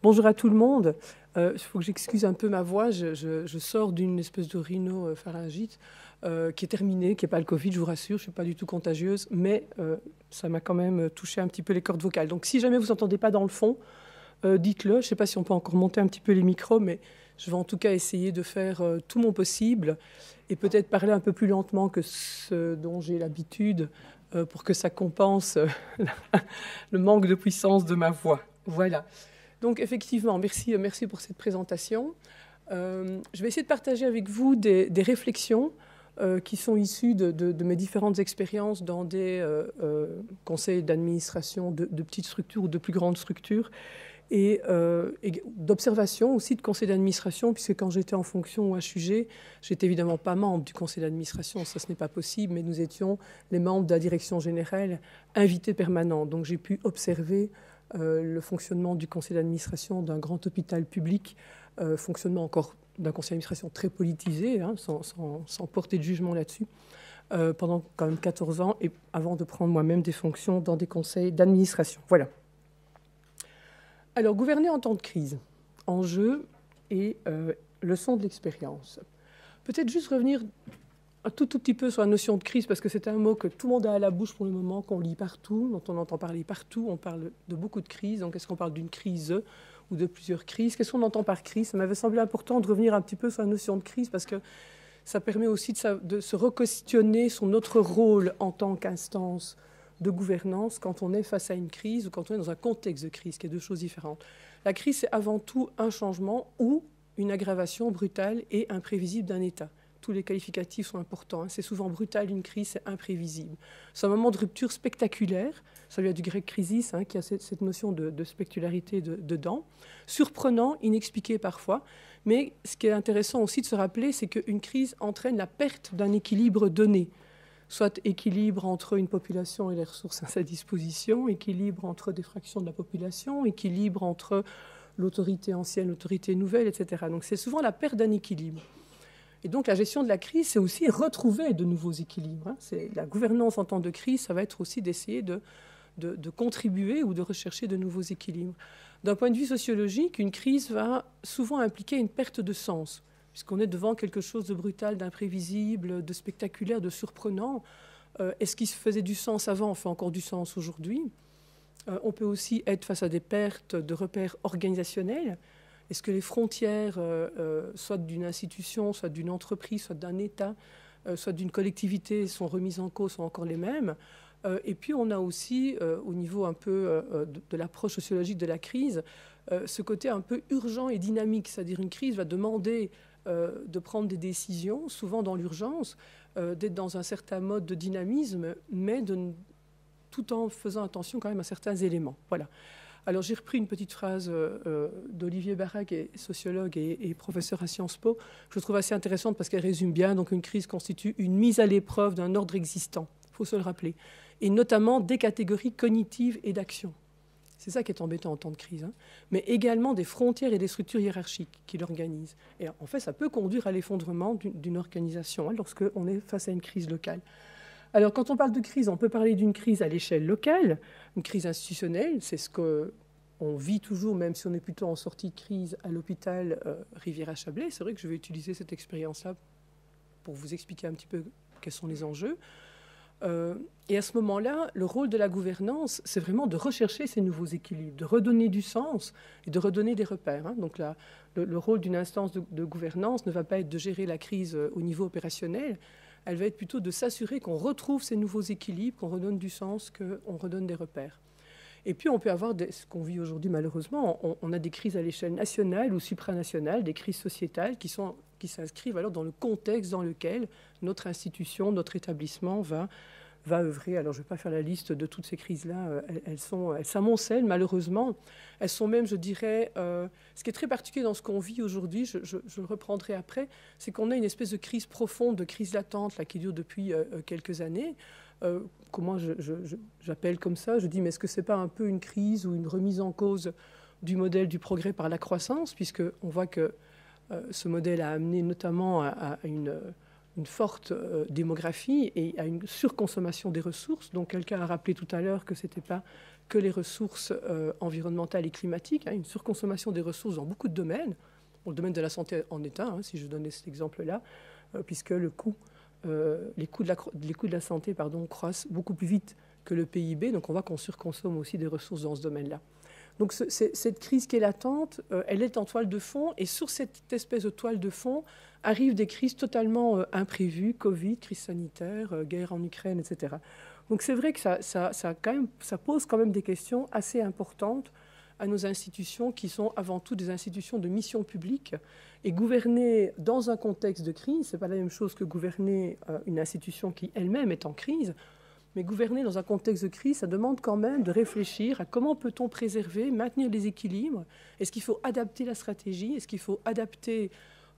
Bonjour à tout le monde. Il faut que j'excuse un peu ma voix. Je sors d'une espèce de rhinopharyngite qui est terminée, qui n'est pas le Covid, je vous rassure. Je ne suis pas du tout contagieuse, mais ça m'a quand même touché un petit peu les cordes vocales. Donc si jamais vous n'entendez pas dans le fond, dites-le. Je ne sais pas si on peut encore monter un petit peu les micros, mais je vais en tout cas essayer de faire tout mon possible et peut-être parler un peu plus lentement que ce dont j'ai l'habitude pour que ça compense le manque de puissance de ma voix. Voilà. Donc effectivement, merci pour cette présentation. Je vais essayer de partager avec vous des réflexions qui sont issues de mes différentes expériences dans des conseils d'administration de petites structures ou de plus grandes structures et d'observation aussi de conseils d'administration, puisque quand j'étais en fonction au HUG, j'étais évidemment pas membre du conseil d'administration, ça ce n'est pas possible, mais nous étions les membres de la direction générale invités permanents. Donc j'ai pu observer le fonctionnement du conseil d'administration d'un grand hôpital public, fonctionnement encore d'un conseil d'administration très politisé, hein, sans porter de jugement là-dessus, pendant quand même 14 ans, et avant de prendre moi-même des fonctions dans des conseils d'administration. Voilà. Alors, gouverner en temps de crise, enjeux et leçons de l'expérience. Peut-être juste revenir un tout petit peu sur la notion de crise, parce que c'est un mot que tout le monde a à la bouche pour le moment, qu'on lit partout, dont on entend parler partout. On parle de beaucoup de crises. Donc, est-ce qu'on parle d'une crise ou de plusieurs crises? Qu'est-ce qu'on entend par crise? Ça m'avait semblé important de revenir un petit peu sur la notion de crise, parce que ça permet aussi de se re-questionner sur notre rôle en tant qu'instance de gouvernance quand on est face à une crise ou quand on est dans un contexte de crise, qui est deux choses différentes. La crise, c'est avant tout un changement ou une aggravation brutale et imprévisible d'un état. Tous les qualificatifs sont importants. C'est souvent brutal, une crise, c'est imprévisible. C'est un moment de rupture spectaculaire. Ça vient du grec crisis, qui a cette notion de spectacularité dedans. Surprenant, inexpliqué parfois. Mais ce qui est intéressant aussi de se rappeler, c'est qu'une crise entraîne la perte d'un équilibre donné. Soit équilibre entre une population et les ressources à sa disposition, équilibre entre des fractions de la population, équilibre entre l'autorité ancienne, l'autorité nouvelle, etc. Donc c'est souvent la perte d'un équilibre. Et donc la gestion de la crise, c'est aussi retrouver de nouveaux équilibres. C'est la gouvernance en temps de crise, ça va être aussi d'essayer de contribuer ou de rechercher de nouveaux équilibres. D'un point de vue sociologique, une crise va souvent impliquer une perte de sens, puisqu'on est devant quelque chose de brutal, d'imprévisible, de spectaculaire, de surprenant. Est-ce qu'il se faisait du sens avant? On fait encore du sens aujourd'hui. On peut aussi être face à des pertes de repères organisationnels. Est-ce que les frontières, soit d'une institution, soit d'une entreprise, soit d'un État, soit d'une collectivité, sont remises en cause, sont encore les mêmes? Et puis on a aussi, au niveau un peu de l'approche sociologique de la crise, ce côté un peu urgent et dynamique. C'est-à-dire une crise va demander de prendre des décisions, souvent dans l'urgence, d'être dans un certain mode de dynamisme, mais tout en faisant attention quand même à certains éléments. Voilà. Alors j'ai repris une petite phrase d'Olivier Barra, qui est sociologue et professeur à Sciences Po, que je trouve assez intéressante parce qu'elle résume bien. Donc une crise constitue une mise à l'épreuve d'un ordre existant, il faut se le rappeler, et notamment des catégories cognitives et d'action. C'est ça qui est embêtant en temps de crise, mais également des frontières et des structures hiérarchiques qui l'organisent. Et en fait, ça peut conduire à l'effondrement d'une organisation lorsqu'on est face à une crise locale. Alors, quand on parle de crise, on peut parler d'une crise à l'échelle locale, une crise institutionnelle. C'est ce qu'on vit toujours, même si on est plutôt en sortie de crise à l'hôpital Rivière-à-Chablais. C'est vrai que je vais utiliser cette expérience-là pour vous expliquer un petit peu quels sont les enjeux. Et à ce moment-là, le rôle de la gouvernance, c'est vraiment de rechercher ces nouveaux équilibres, de redonner du sens et de redonner des repères. Donc là, le rôle d'une instance de gouvernance ne va pas être de gérer la crise au niveau opérationnel. Elle va être plutôt de s'assurer qu'on retrouve ces nouveaux équilibres, qu'on redonne du sens, qu'on redonne des repères. Et puis on peut avoir ce qu'on vit aujourd'hui malheureusement, on a des crises à l'échelle nationale ou supranationale, des crises sociétales qui s'inscrivent alors dans le contexte dans lequel notre institution, notre établissement va œuvrer. Alors je ne vais pas faire la liste de toutes ces crises-là, elles s'amoncellent malheureusement. Elles sont même, je dirais, ce qui est très particulier dans ce qu'on vit aujourd'hui, je le reprendrai après, c'est qu'on a une espèce de crise profonde, de crise latente là, qui dure depuis quelques années. Comment j'appelle comme ça? Je dis, mais est-ce que ce n'est pas un peu une crise ou une remise en cause du modèle du progrès par la croissance, puisqu'on voit que ce modèle a amené notamment à une une forte démographie et à une surconsommation des ressources. Donc quelqu'un a rappelé tout à l'heure que ce n'était pas que les ressources environnementales et climatiques, hein, une surconsommation des ressources dans beaucoup de domaines. Bon, le domaine de la santé en est un, hein, si je donnais cet exemple-là, puisque les coûts de la santé croissent beaucoup plus vite que le PIB. Donc on voit qu'on surconsomme aussi des ressources dans ce domaine-là. Donc cette crise qui est latente, elle est en toile de fond, et sur cette espèce de toile de fond arrivent des crises totalement imprévues, Covid, crise sanitaire, guerre en Ukraine, etc. Donc c'est vrai que ça pose quand même des questions assez importantes à nos institutions qui sont avant tout des institutions de mission publique, et gouverner dans un contexte de crise, ce n'est pas la même chose que gouverner une institution qui elle-même est en crise. Mais gouverner dans un contexte de crise, ça demande quand même de réfléchir à comment peut-on préserver, maintenir les équilibres. Est-ce qu'il faut adapter la stratégie? Est-ce qu'il faut adapter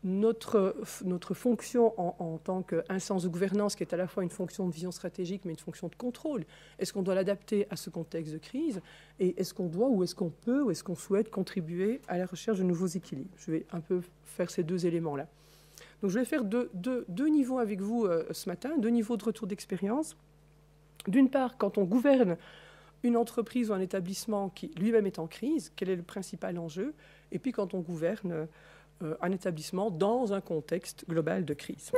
notre fonction en tant qu'instance de gouvernance, qui est à la fois une fonction de vision stratégique, mais une fonction de contrôle? Est-ce qu'on doit l'adapter à ce contexte de crise? Et est-ce qu'on doit, ou est-ce qu'on peut, ou est-ce qu'on souhaite contribuer à la recherche de nouveaux équilibres? Je vais un peu faire ces deux éléments-là. Donc je vais faire deux niveaux avec vous ce matin, deux niveaux de retour d'expérience. D'une part, quand on gouverne une entreprise ou un établissement qui lui-même est en crise, quel est le principal enjeu? Et puis quand on gouverne un établissement dans un contexte global de crise.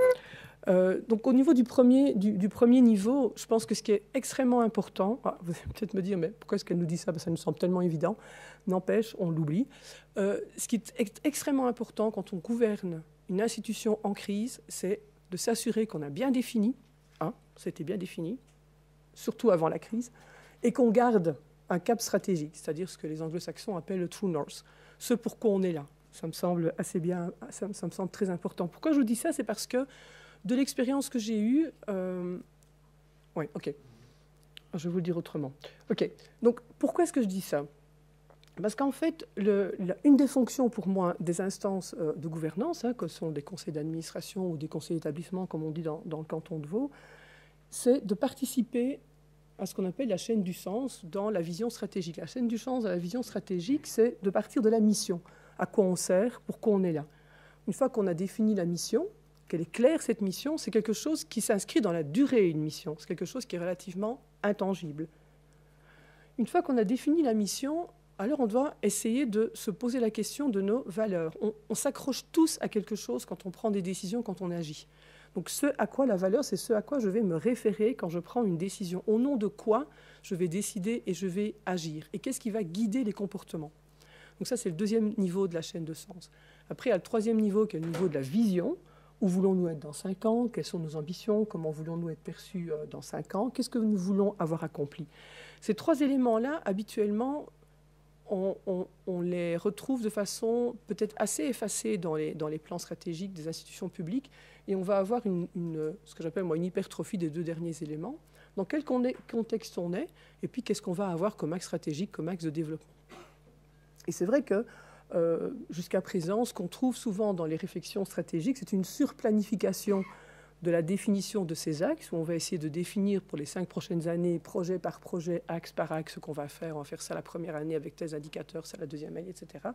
Donc au niveau du premier niveau, je pense que ce qui est extrêmement important, vous allez peut-être me dire, mais pourquoi est-ce qu'elle nous dit ça? Ça nous semble tellement évident. N'empêche, on l'oublie. Ce qui est extrêmement important quand on gouverne une institution en crise, c'est de s'assurer qu'on a bien défini, c'était bien défini, surtout avant la crise, et qu'on garde un cap stratégique, c'est-à-dire ce que les anglo-saxons appellent le true north, ce pourquoi on est là. Ça me semble assez bien, ça me semble très important. Pourquoi je vous dis ça? C'est parce que de l'expérience que j'ai eue... Oui, ok. Je vais vous le dire autrement. Ok, donc pourquoi est-ce que je dis ça? Parce qu'en fait, une des fonctions pour moi des instances de gouvernance, que sont des conseils d'administration ou des conseils d'établissement, comme on dit dans le canton de Vaud, c'est de participer à ce qu'on appelle la chaîne du sens dans la vision stratégique. La chaîne du sens dans la vision stratégique, c'est de partir de la mission. À quoi on sert, pourquoi on est là. Une fois qu'on a défini la mission, qu'elle est claire, cette mission, c'est quelque chose qui s'inscrit dans la durée, une mission. C'est quelque chose qui est relativement intangible. Une fois qu'on a défini la mission, alors on doit essayer de se poser la question de nos valeurs. On s'accroche tous à quelque chose quand on prend des décisions, quand on agit. Donc ce à quoi la valeur, c'est ce à quoi je vais me référer quand je prends une décision. Au nom de quoi je vais décider et je vais agir. Et qu'est-ce qui va guider les comportements? Donc ça, c'est le deuxième niveau de la chaîne de sens. Après, il y a le troisième niveau, qui est le niveau de la vision. Où voulons-nous être dans 5 ans? Quelles sont nos ambitions? Comment voulons-nous être perçus dans 5 ans? Qu'est-ce que nous voulons avoir accompli? Ces trois éléments-là, habituellement, on les retrouve de façon peut-être assez effacée dans les plans stratégiques des institutions publiques, et on va avoir ce que j'appelle moi une hypertrophie des deux derniers éléments. Dans quel contexte on est, et puis qu'est-ce qu'on va avoir comme axe stratégique, comme axe de développement. Et c'est vrai que jusqu'à présent, ce qu'on trouve souvent dans les réflexions stratégiques, c'est une surplanification de la définition de ces axes, où on va essayer de définir pour les 5 prochaines années, projet par projet, axe par axe, ce qu'on va faire. On va faire ça la première année avec tels indicateurs, ça la deuxième année, etc.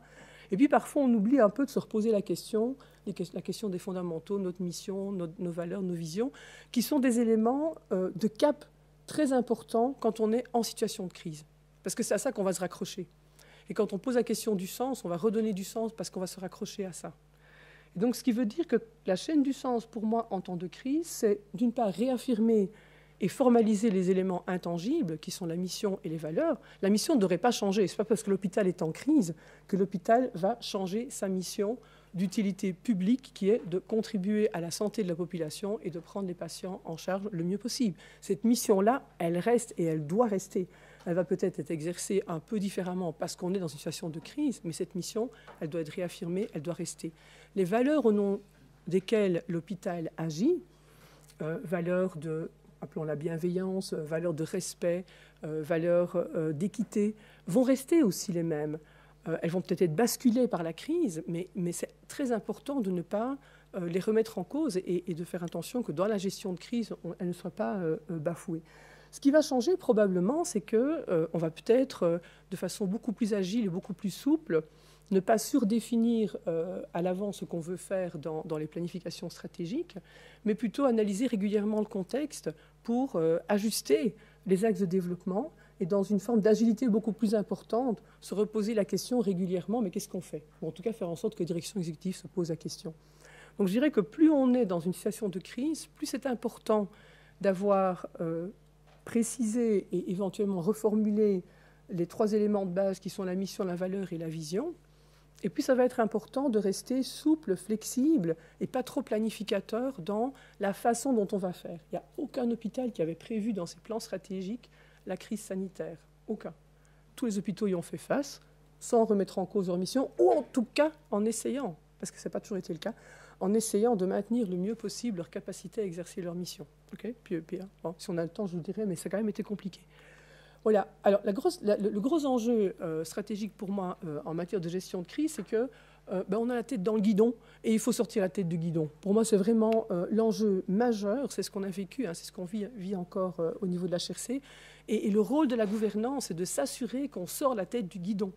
Et puis parfois, on oublie un peu de se reposer la question des fondamentaux, notre mission, nos valeurs, nos visions, qui sont des éléments de cap très importants quand on est en situation de crise. Parce que c'est à ça qu'on va se raccrocher. Et quand on pose la question du sens, on va redonner du sens parce qu'on va se raccrocher à ça. Et donc, ce qui veut dire que la chaîne du sens, pour moi, en temps de crise, c'est d'une part réaffirmer et formaliser les éléments intangibles qui sont la mission et les valeurs. La mission ne devrait pas changer. Ce n'est pas parce que l'hôpital est en crise que l'hôpital va changer sa mission d'utilité publique qui est de contribuer à la santé de la population et de prendre les patients en charge le mieux possible. Cette mission-là, elle reste et elle doit rester. Elle va peut-être être exercée un peu différemment parce qu'on est dans une situation de crise, mais cette mission, elle doit être réaffirmée, elle doit rester. Les valeurs au nom desquelles l'hôpital agit, valeurs de, appelons la bienveillance, valeurs de respect, valeurs d'équité, vont rester aussi les mêmes. Elles vont peut-être être basculées par la crise, mais c'est très important de ne pas les remettre en cause et de faire attention que dans la gestion de crise, elles ne soient pas bafouées. Ce qui va changer probablement, c'est qu'on va peut-être, de façon beaucoup plus agile et beaucoup plus souple, ne pas surdéfinir à l'avance ce qu'on veut faire dans les planifications stratégiques, mais plutôt analyser régulièrement le contexte pour ajuster les axes de développement et dans une forme d'agilité beaucoup plus importante, se reposer la question régulièrement, mais qu'est-ce qu'on fait? Ou en tout cas faire en sorte que la direction exécutive se pose la question. Donc je dirais que plus on est dans une situation de crise, plus c'est important d'avoir précisé et éventuellement reformulé les 3 éléments de base qui sont la mission, la valeur et la vision. Et puis ça va être important de rester souple, flexible et pas trop planificateur dans la façon dont on va faire. Il n'y a aucun hôpital qui avait prévu dans ses plans stratégiques la crise sanitaire. Aucun. Tous les hôpitaux y ont fait face, sans remettre en cause leur mission, ou en tout cas en essayant, parce que ça n'a pas toujours été le cas, en essayant de maintenir le mieux possible leur capacité à exercer leur mission. Okay, puis, bon, si on a le temps, je vous dirai, mais ça a quand même été compliqué. Voilà. Alors, le gros enjeu stratégique pour moi en matière de gestion de crise, c'est que on a la tête dans le guidon et il faut sortir la tête du guidon. Pour moi, c'est vraiment l'enjeu majeur. C'est ce qu'on a vécu, hein, c'est ce qu'on vit encore au niveau de l'HRC. Et le rôle de la gouvernance, c'est de s'assurer qu'on sort la tête du guidon.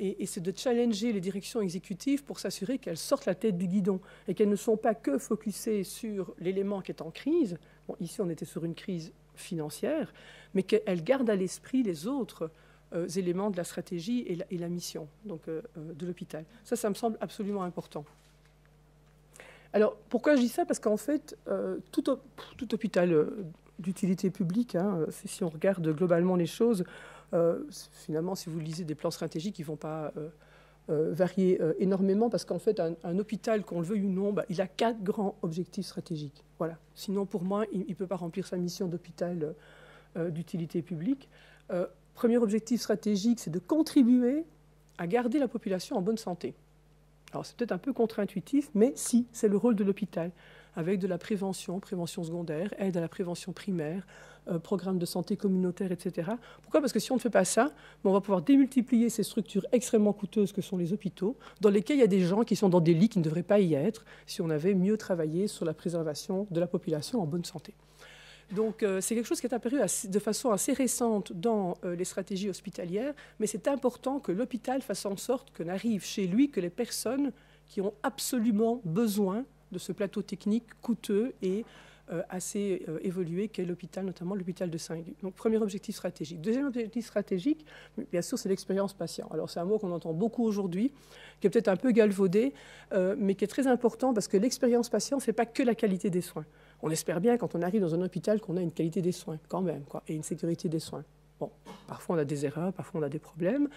Et c'est de challenger les directions exécutives pour s'assurer qu'elles sortent la tête du guidon et qu'elles ne sont pas que focusées sur l'élément qui est en crise. Bon, ici, on était sur une crise financière, mais qu'elles gardent à l'esprit les autres éléments de la stratégie et la mission donc, de l'hôpital. Ça me semble absolument important. Alors, pourquoi je dis ça? Parce qu'en fait, tout hôpital d'utilité publique, hein, si on regarde globalement les choses, finalement, si vous lisez des plans stratégiques, ils ne vont pas varier énormément parce qu'en fait, un hôpital, qu'on le veuille ou non, il a 4 grands objectifs stratégiques. Voilà. Sinon, pour moi, il ne peut pas remplir sa mission d'hôpital d'utilité publique. Premier objectif stratégique, c'est de contribuer à garder la population en bonne santé. Alors, c'est peut-être un peu contre-intuitif, mais si, c'est le rôle de l'hôpital, avec de la prévention secondaire, aide à la prévention primaire, programme de santé communautaire, etc. Pourquoi? Parce que si on ne fait pas ça, on va pouvoir démultiplier ces structures extrêmement coûteuses que sont les hôpitaux, dans lesquels il y a des gens qui sont dans des lits qui ne devraient pas y être, si on avait mieux travaillé sur la préservation de la population en bonne santé. Donc, c'est quelque chose qui est apparu de façon assez récente dans les stratégies hospitalières, mais c'est important que l'hôpital fasse en sorte que n'arrivent chez lui que les personnes qui ont absolument besoin de ce plateau technique coûteux et assez évolué qu'est l'hôpital, notamment l'hôpital de Saint-Gui. Donc, premier objectif stratégique. Deuxième objectif stratégique, bien sûr, c'est l'expérience patient. Alors, c'est un mot qu'on entend beaucoup aujourd'hui, qui est peut-être un peu galvaudé, mais qui est très important parce que l'expérience patient, ce n'est pas que la qualité des soins. On espère bien, quand on arrive dans un hôpital, qu'on a une qualité des soins, quand même, quoi, et une sécurité des soins. Bon, parfois, on a des erreurs, parfois, on a des problèmes.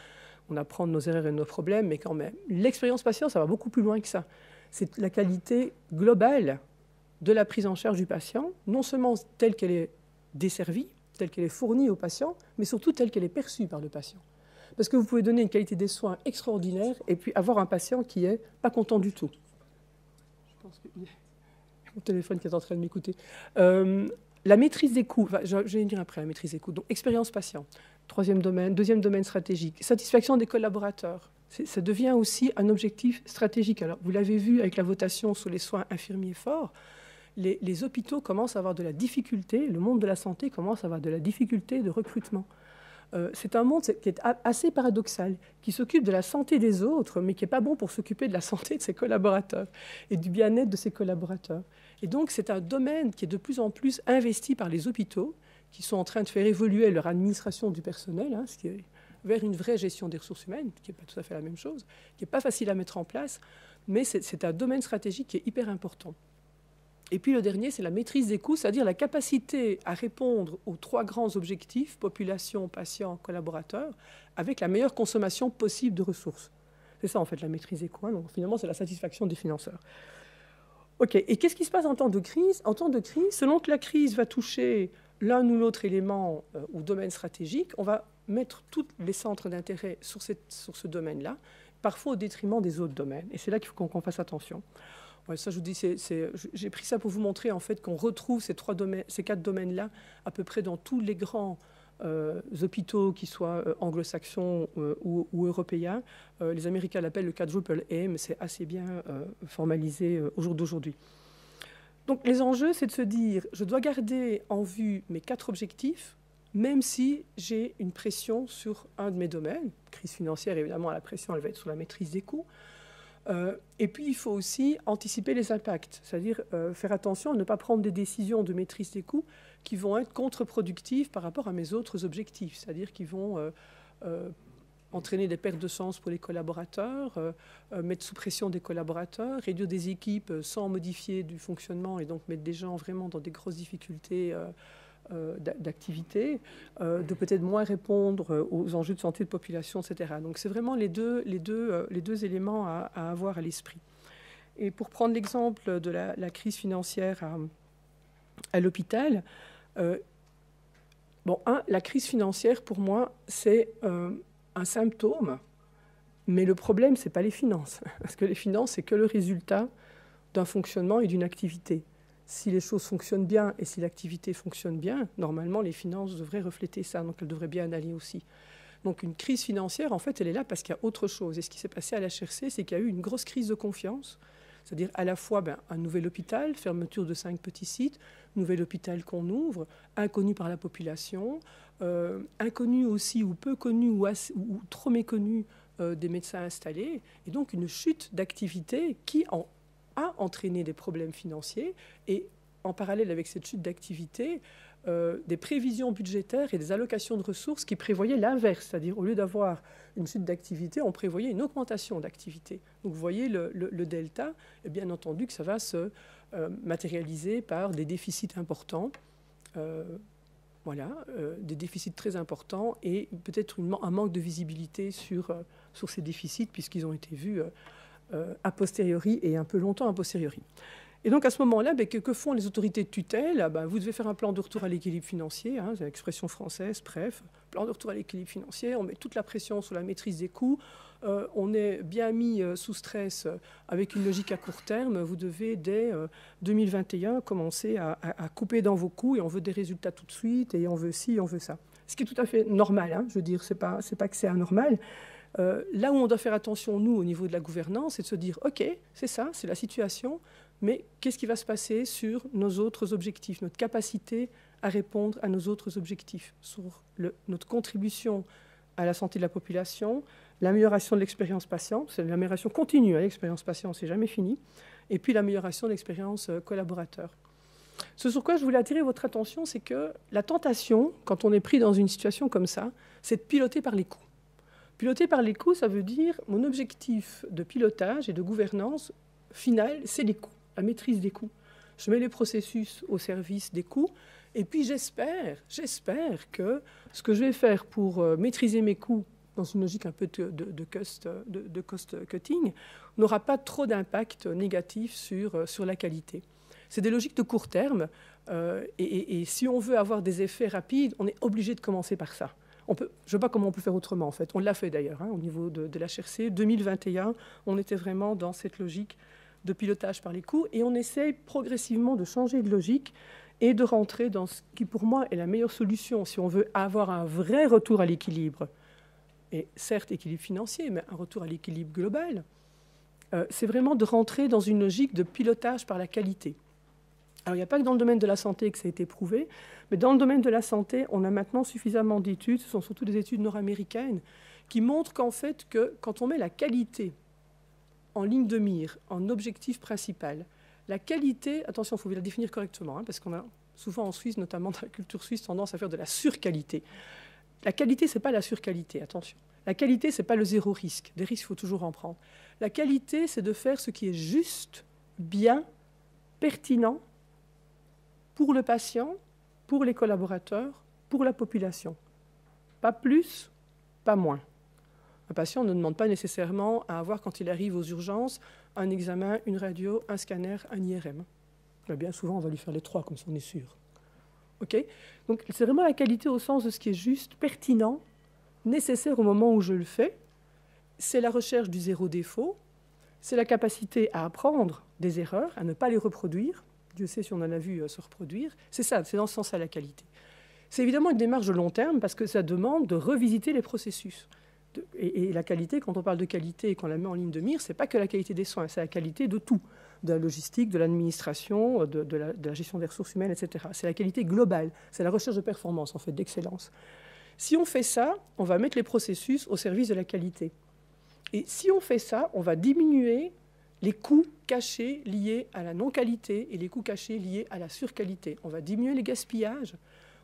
On apprend de nos erreurs et de nos problèmes, mais quand même. L'expérience patient, ça va beaucoup plus loin que ça. C'est la qualité globale de la prise en charge du patient, non seulement telle qu'elle est desservie, telle qu'elle est fournie au patient, mais surtout telle qu'elle est perçue par le patient. Parce que vous pouvez donner une qualité des soins extraordinaire et puis avoir un patient qui n'est pas content du tout. Je pense que mon téléphone qui est en train de m'écouter. La maîtrise des coûts, je vais dire après la maîtrise des coûts. Donc, expérience patient, troisième domaine. Deuxième domaine stratégique, satisfaction des collaborateurs. Ça devient aussi un objectif stratégique. Alors, vous l'avez vu avec la votation sur les soins infirmiers forts, les hôpitaux commencent à avoir de la difficulté, le monde de la santé commence à avoir de la difficulté de recrutement. C'est un monde qui est assez paradoxal, qui s'occupe de la santé des autres, mais qui n'est pas bon pour s'occuper de la santé de ses collaborateurs et du bien-être de ses collaborateurs. Et donc, c'est un domaine qui est de plus en plus investi par les hôpitaux, qui sont en train de faire évoluer leur administration du personnel, hein, ce qui est vers une vraie gestion des ressources humaines, qui n'est pas tout à fait la même chose, qui n'est pas facile à mettre en place, mais c'est un domaine stratégique qui est hyper important. Et puis le dernier, c'est la maîtrise des coûts, c'est-à-dire la capacité à répondre aux 3 grands objectifs, population, patient, collaborateur, avec la meilleure consommation possible de ressources. C'est ça, en fait, la maîtrise des coûts. Donc, finalement, c'est la satisfaction des financeurs. OK. Et qu'est-ce qui se passe en temps de crise? En temps de crise, selon que la crise va toucher l'un ou l'autre élément ou domaine stratégique, on va mettre tous les centres d'intérêt sur ce domaine-là, parfois au détriment des autres domaines. Et c'est là qu'il faut qu'on fasse attention. Ouais, ça, je vous dis, j'ai pris ça pour vous montrer en fait qu'on retrouve ces 4 domaines-là à peu près dans tous les grands hôpitaux, qui soient anglo-saxons ou européens. Les Américains l'appellent le quadruple aim, c'est assez bien formalisé au jour d'aujourd'hui. Donc les enjeux, c'est de se dire, je dois garder en vue mes 4 objectifs, même si j'ai une pression sur un de mes domaines. Crise financière, évidemment, la pression, elle va être sur la maîtrise des coûts. Et puis, il faut aussi anticiper les impacts, c'est-à-dire faire attention à ne pas prendre des décisions de maîtrise des coûts qui vont être contre-productives par rapport à mes autres objectifs, c'est-à-dire qui vont entraîner des pertes de sens pour les collaborateurs, mettre sous pression des collaborateurs, réduire des équipes sans modifier du fonctionnement et donc mettre des gens vraiment dans des grosses difficultés d'activité, de peut-être moins répondre aux enjeux de santé de population, etc. Donc c'est vraiment les deux éléments à avoir à l'esprit. Et pour prendre l'exemple de la crise financière à l'hôpital, la crise financière, pour moi, c'est un symptôme, mais le problème, ce n'est pas les finances, parce que les finances, c'est que le résultat d'un fonctionnement et d'une activité. Si les choses fonctionnent bien et si l'activité fonctionne bien, normalement, les finances devraient refléter ça, donc elles devraient bien aller aussi. Donc une crise financière, en fait, elle est là parce qu'il y a autre chose. Et ce qui s'est passé à l'HRC, c'est qu'il y a eu une grosse crise de confiance, c'est-à-dire à la fois un nouvel hôpital, fermeture de 5 petits sites, nouvel hôpital qu'on ouvre, inconnu par la population, inconnu aussi ou peu connu ou trop méconnu des médecins installés, et donc une chute d'activité qui a entraîné des problèmes financiers, et en parallèle avec cette chute d'activité, des prévisions budgétaires et des allocations de ressources qui prévoyaient l'inverse, c'est-à-dire au lieu d'avoir une chute d'activité, on prévoyait une augmentation d'activité. Donc vous voyez le delta, et bien entendu que ça va se matérialiser par des déficits importants, des déficits très importants et peut-être un manque de visibilité sur ces déficits puisqu'ils ont été vus a posteriori et un peu longtemps a posteriori. Et donc à ce moment-là, que font les autorités de tutelle ? Vous devez faire un plan de retour à l'équilibre financier, c'est l'expression française, bref, plan de retour à l'équilibre financier, on met toute la pression sur la maîtrise des coûts, on est bien mis sous stress avec une logique à court terme, vous devez dès 2021 commencer à couper dans vos coûts et on veut des résultats tout de suite et on veut ci, on veut ça. Ce qui est tout à fait normal, je veux dire, c'est pas que c'est anormal. Là où on doit faire attention, nous, au niveau de la gouvernance, c'est de se dire, OK, c'est ça, c'est la situation, mais qu'est-ce qui va se passer sur nos autres objectifs, notre capacité à répondre à nos autres objectifs, sur notre contribution à la santé de la population, l'amélioration de l'expérience patient, c'est l'amélioration continue, l'expérience patient, c'est jamais fini, et puis l'amélioration de l'expérience collaborateur. Ce sur quoi je voulais attirer votre attention, c'est que la tentation, quand on est pris dans une situation comme ça, c'est de piloter par les coûts. Piloter par les coûts, ça veut dire mon objectif de pilotage et de gouvernance final, c'est les coûts, la maîtrise des coûts. Je mets les processus au service des coûts et puis j'espère que ce que je vais faire pour maîtriser mes coûts dans une logique un peu de cost cutting n'aura pas trop d'impact négatif sur la qualité. C'est des logiques de court terme et si on veut avoir des effets rapides, on est obligé de commencer par ça. Je ne sais pas comment on peut faire autrement, en fait. On l'a fait d'ailleurs, au niveau de l'HRC. 2021, on était vraiment dans cette logique de pilotage par les coûts et on essaye progressivement de changer de logique et de rentrer dans ce qui, pour moi, est la meilleure solution si on veut avoir un vrai retour à l'équilibre. Et certes, équilibre financier, mais un retour à l'équilibre global. C'est vraiment de rentrer dans une logique de pilotage par la qualité. Alors, il n'y a pas que dans le domaine de la santé que ça a été prouvé, mais dans le domaine de la santé, on a maintenant suffisamment d'études, ce sont surtout des études nord-américaines, qui montrent qu'en fait, quand on met la qualité en ligne de mire, en objectif principal, la qualité, attention, il faut la définir correctement, parce qu'on a souvent en Suisse, notamment dans la culture suisse, tendance à faire de la surqualité. La qualité, ce n'est pas la surqualité, attention. La qualité, ce n'est pas le zéro risque. Des risques, il faut toujours en prendre. La qualité, c'est de faire ce qui est juste, bien, pertinent, pour le patient, pour les collaborateurs, pour la population. Pas plus, pas moins. Un patient ne demande pas nécessairement à avoir, quand il arrive aux urgences, un examen, une radio, un scanner, un IRM. Mais bien souvent, on va lui faire les trois, comme ça on est sûr. Okay ? Donc c'est vraiment la qualité au sens de ce qui est juste, pertinent, nécessaire au moment où je le fais. C'est la recherche du zéro défaut. C'est la capacité à apprendre des erreurs, à ne pas les reproduire. Dieu sait si on en a vu se reproduire. C'est ça, c'est dans ce sens-là la qualité. C'est évidemment une démarche de long terme parce que ça demande de revisiter les processus. Et la qualité, quand on parle de qualité et qu'on la met en ligne de mire, ce n'est pas que la qualité des soins, c'est la qualité de tout, de la logistique, de l'administration, de la gestion des ressources humaines, etc. C'est la qualité globale, c'est la recherche de performance, en fait, d'excellence. Si on fait ça, on va mettre les processus au service de la qualité. Et si on fait ça, on va diminuer les coûts cachés liés à la non-qualité et les coûts cachés liés à la surqualité. On va diminuer les gaspillages,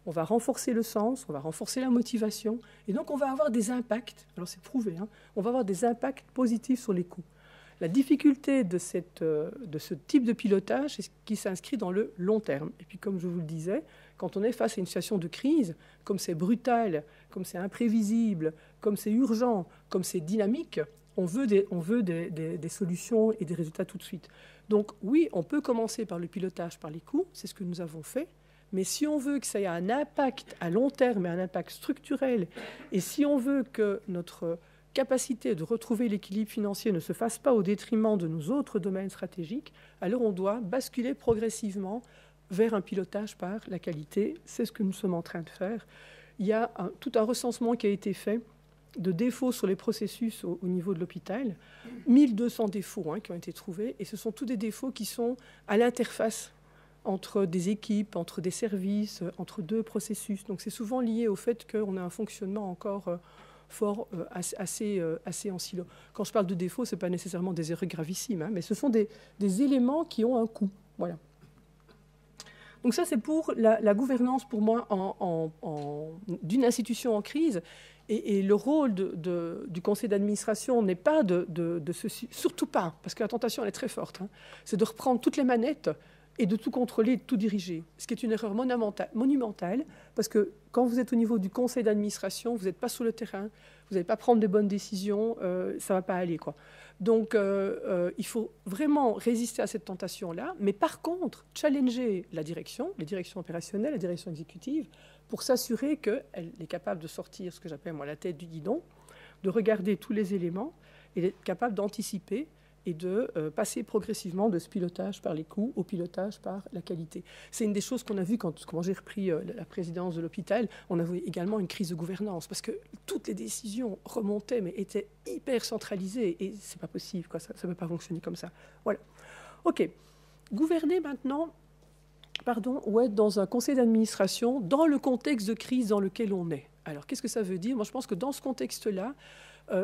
on va renforcer le sens, on va renforcer la motivation, et donc on va avoir des impacts, alors c'est prouvé, hein, on va avoir des impacts positifs sur les coûts. La difficulté de ce type de pilotage, c'est ce qui s'inscrit dans le long terme. Et puis comme je vous le disais, quand on est face à une situation de crise, comme c'est brutal, comme c'est imprévisible, comme c'est urgent, comme c'est dynamique, on veut des solutions et des résultats tout de suite. Donc oui, on peut commencer par le pilotage par les coûts, c'est ce que nous avons fait, mais si on veut que ça ait un impact à long terme et un impact structurel, et si on veut que notre capacité de retrouver l'équilibre financier ne se fasse pas au détriment de nos autres domaines stratégiques, alors on doit basculer progressivement vers un pilotage par la qualité. C'est ce que nous sommes en train de faire. Il y a tout un recensement qui a été fait de défauts sur les processus au niveau de l'hôpital. 1200 défauts qui ont été trouvés, et ce sont tous des défauts qui sont à l'interface entre des équipes, entre des services, entre deux processus. Donc c'est souvent lié au fait qu'on a un fonctionnement encore fort, assez en silo. Quand je parle de défauts, ce n'est pas nécessairement des erreurs gravissimes, mais ce sont des éléments qui ont un coût. Voilà. Donc ça, c'est pour la gouvernance, pour moi, d'une institution en crise. Et le rôle du conseil d'administration n'est pas surtout pas, parce que la tentation, elle est très forte, c'est de reprendre toutes les manettes et de tout contrôler, de tout diriger. Ce qui est une erreur monumentale, parce que quand vous êtes au niveau du conseil d'administration, vous n'êtes pas sur le terrain, vous n'allez pas prendre de bonnes décisions, ça ne va pas aller, quoi. Donc, il faut vraiment résister à cette tentation-là, mais par contre, challenger la direction, les directions opérationnelles, la direction exécutive, pour s'assurer qu'elle est capable de sortir ce que j'appelle, moi, la tête du guidon, de regarder tous les éléments et d'être capable d'anticiper et de passer progressivement de ce pilotage par les coûts au pilotage par la qualité. C'est une des choses qu'on a vues quand j'ai repris la présidence de l'hôpital. On a vu également une crise de gouvernance parce que toutes les décisions remontaient mais étaient hyper centralisées et c'est pas possible, quoi. Ça ne peut pas fonctionner comme ça. Voilà. OK. Gouverner maintenant, ou être dans un conseil d'administration dans le contexte de crise dans lequel on est. Alors, qu'est-ce que ça veut dire? Moi, je pense que dans ce contexte-là,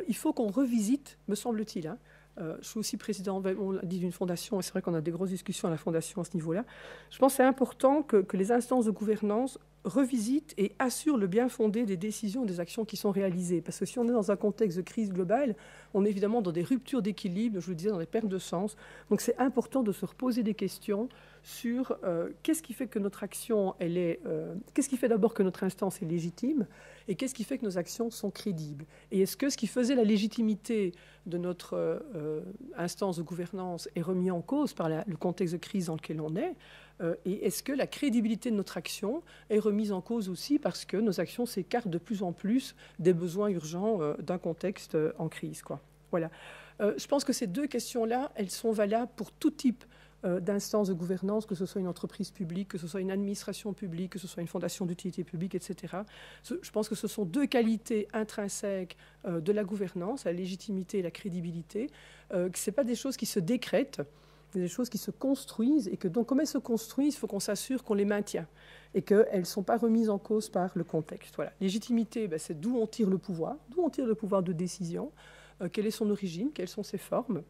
il faut qu'on revisite, me semble-t-il, je suis aussi président, on l'a dit, d'une fondation, et c'est vrai qu'on a des grosses discussions à la fondation à ce niveau-là. Je pense que c'est important que les instances de gouvernance revisitent et assurent le bien fondé des décisions et des actions qui sont réalisées. Parce que si on est dans un contexte de crise globale, on est évidemment dans des ruptures d'équilibre, je vous le disais, dans des pertes de sens. Donc c'est important de se reposer des questions sur qu'est-ce qui fait que notre action, qu'est-ce qui fait d'abord que notre instance est légitime et qu'est-ce qui fait que nos actions sont crédibles. Et est-ce que ce qui faisait la légitimité de notre instance de gouvernance est remis en cause par le contexte de crise dans lequel on est, et est-ce que la crédibilité de notre action est remise en cause aussi parce que nos actions s'écartent de plus en plus des besoins urgents d'un contexte en crise, quoi. Voilà. Je pense que ces deux questions-là, elles sont valables pour tout type d'instances de gouvernance, que ce soit une entreprise publique, que ce soit une administration publique, que ce soit une fondation d'utilité publique, etc. Je pense que ce sont deux qualités intrinsèques de la gouvernance, la légitimité et la crédibilité, que ce n'est pas des choses qui se décrètent, c'est des choses qui se construisent, et que donc comme elles se construisent, il faut qu'on s'assure qu'on les maintient, et qu'elles ne sont pas remises en cause par le contexte. Voilà. Légitimité, c'est d'où on tire le pouvoir de décision, quelle est son origine, quelles sont ses formes.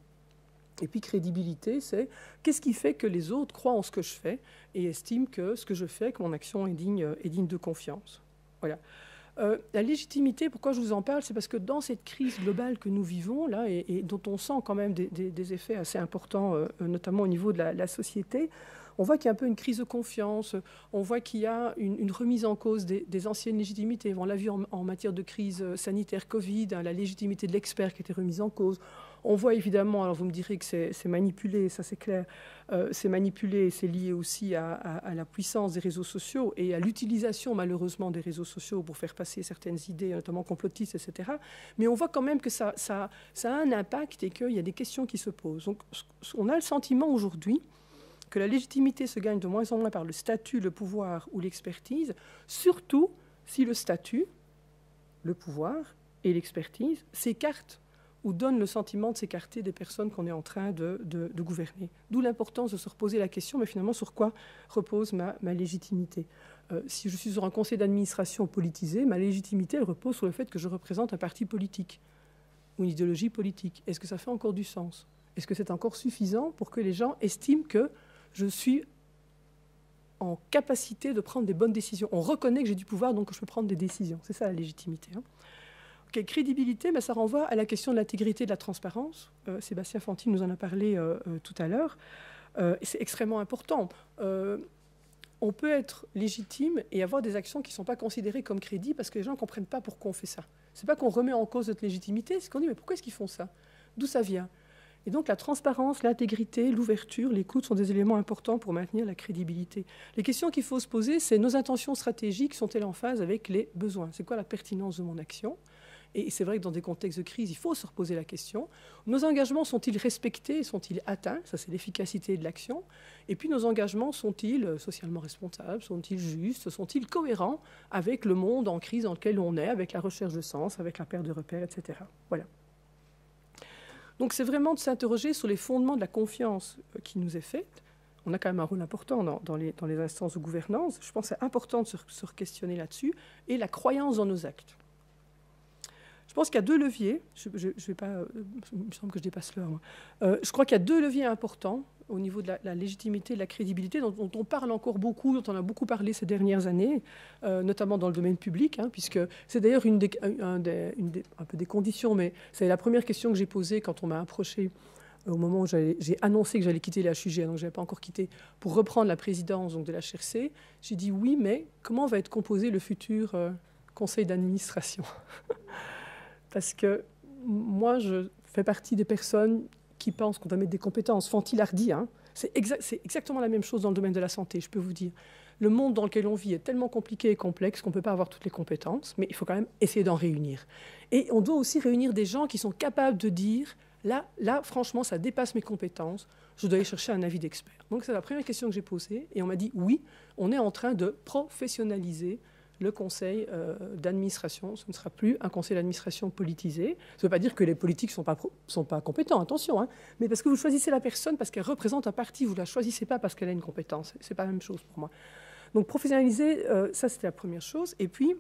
Et puis crédibilité, c'est qu'est-ce qui fait que les autres croient en ce que je fais et estiment que ce que je fais, que mon action est digne de confiance. Voilà. La légitimité, pourquoi je vous en parle, c'est parce que dans cette crise globale que nous vivons là et dont on sent quand même des effets assez importants, notamment au niveau de la société, on voit qu'il y a un peu une crise de confiance, on voit qu'il y a une remise en cause des anciennes légitimités. On l'a vu en matière de crise sanitaire Covid, la légitimité de l'expert qui était remise en cause. On voit évidemment, alors vous me direz que c'est manipulé, ça c'est clair, c'est manipulé, c'est lié aussi à la puissance des réseaux sociaux et à l'utilisation malheureusement des réseaux sociaux pour faire passer certaines idées, notamment complotistes, etc. Mais on voit quand même que ça a un impact et qu'il y a des questions qui se posent. Donc on a le sentiment aujourd'hui que la légitimité se gagne de moins en moins par le statut, le pouvoir ou l'expertise, surtout si le statut, le pouvoir et l'expertise s'écartent ou donnent le sentiment de s'écarter des personnes qu'on est en train de gouverner. D'où l'importance de se reposer la question, mais finalement, sur quoi repose ma légitimité? Si je suis sur un conseil d'administration politisé, ma légitimité, elle repose sur le fait que je représente un parti politique ou une idéologie politique. Est-ce que ça fait encore du sens? Est-ce que c'est encore suffisant pour que les gens estiment que je suis en capacité de prendre des bonnes décisions? On reconnaît que j'ai du pouvoir, donc que je peux prendre des décisions. C'est ça la légitimité. Crédibilité, ça renvoie à la question de l'intégrité et de la transparence. Sébastien Fanti nous en a parlé tout à l'heure. C'est extrêmement important. On peut être légitime et avoir des actions qui ne sont pas considérées comme crédibles parce que les gens ne comprennent pas pourquoi on fait ça. Ce n'est pas qu'on remet en cause notre légitimité, c'est qu'on dit mais pourquoi est-ce qu'ils font ça? D'où ça vient? Et donc la transparence, l'intégrité, l'ouverture, l'écoute sont des éléments importants pour maintenir la crédibilité. Les questions qu'il faut se poser, c'est nos intentions stratégiques sont-elles en phase avec les besoins? C'est quoi la pertinence de mon action? Et c'est vrai que dans des contextes de crise, il faut se reposer la question. Nos engagements sont-ils respectés, sont-ils atteints? Ça, c'est l'efficacité de l'action. Et puis, nos engagements sont-ils socialement responsables? Sont-ils justes? Sont-ils cohérents avec le monde en crise dans lequel on est, avec la recherche de sens, avec la perte de repères, etc. Voilà. Donc, c'est vraiment de s'interroger sur les fondements de la confiance qui nous est faite. On a quand même un rôle important dans les instances de gouvernance. Je pense que c'est important de se questionner là-dessus. Et la croyance dans nos actes. Je pense qu'il y a deux leviers. Je vais pas, il me semble que je dépasse l'heure. Je crois qu'il y a deux leviers importants au niveau de la légitimité, de la crédibilité, dont on parle encore beaucoup, dont on a beaucoup parlé ces dernières années, notamment dans le domaine public, puisque c'est d'ailleurs un peu des conditions, mais c'est la première question que j'ai posée quand on m'a approché au moment où j'ai annoncé que j'allais quitter la HUG, donc je n'avais pas encore quitté, pour reprendre la présidence donc, de la HRC. J'ai dit oui, mais comment va être composé le futur conseil d'administration? Parce que moi, je fais partie des personnes qui pensent qu'on doit mettre des compétences. Fanti l'a redit, c'est exactement la même chose dans le domaine de la santé, je peux vous dire. Le monde dans lequel on vit est tellement compliqué et complexe qu'on ne peut pas avoir toutes les compétences, mais il faut quand même essayer d'en réunir. Et on doit aussi réunir des gens qui sont capables de dire là, franchement, ça dépasse mes compétences, je dois aller chercher un avis d'expert. Donc c'est la première question que j'ai posée, et on m'a dit oui, on est en train de professionnaliser le conseil d'administration. Ce ne sera plus un conseil d'administration politisé. Ça ne veut pas dire que les politiques ne sont pas compétents, attention, mais parce que vous choisissez la personne parce qu'elle représente un parti, vous ne la choisissez pas parce qu'elle a une compétence. Ce n'est pas la même chose pour moi. Donc professionnaliser, ça c'était la première chose. Et puis,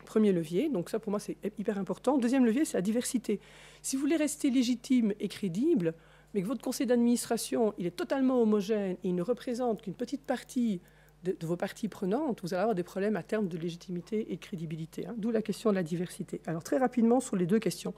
premier levier, donc ça pour moi c'est hyper important. Deuxième levier, c'est la diversité. Si vous voulez rester légitime et crédible, mais que votre conseil d'administration il est totalement homogène et il ne représente qu'une petite partie de vos parties prenantes, vous allez avoir des problèmes à terme de légitimité et de crédibilité. D'où la question de la diversité. Alors très rapidement sur les deux questions.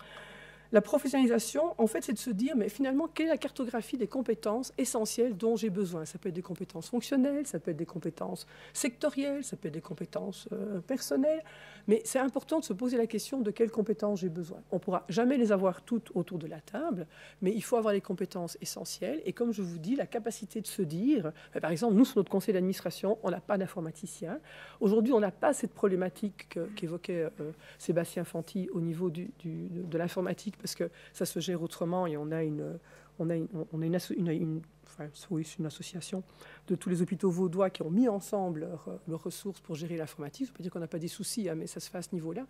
La professionnalisation, en fait, c'est de se dire, mais finalement, quelle est la cartographie des compétences essentielles dont j'ai besoin? Ça peut être des compétences fonctionnelles, ça peut être des compétences sectorielles, ça peut être des compétences personnelles, mais c'est important de se poser la question de quelles compétences j'ai besoin. On ne pourra jamais les avoir toutes autour de la table, mais il faut avoir les compétences essentielles, et comme je vous dis, la capacité de se dire, par exemple, nous, sur notre conseil d'administration, on n'a pas d'informaticien. Aujourd'hui, on n'a pas cette problématique qu'évoquait Sébastien Fanti au niveau de l'informatique, parce que ça se gère autrement et on a une association de tous les hôpitaux vaudois qui ont mis ensemble leurs ressources pour gérer l'informatique. Ça ne veut pas dire qu'on n'a pas des soucis, mais ça se fait à ce niveau-là.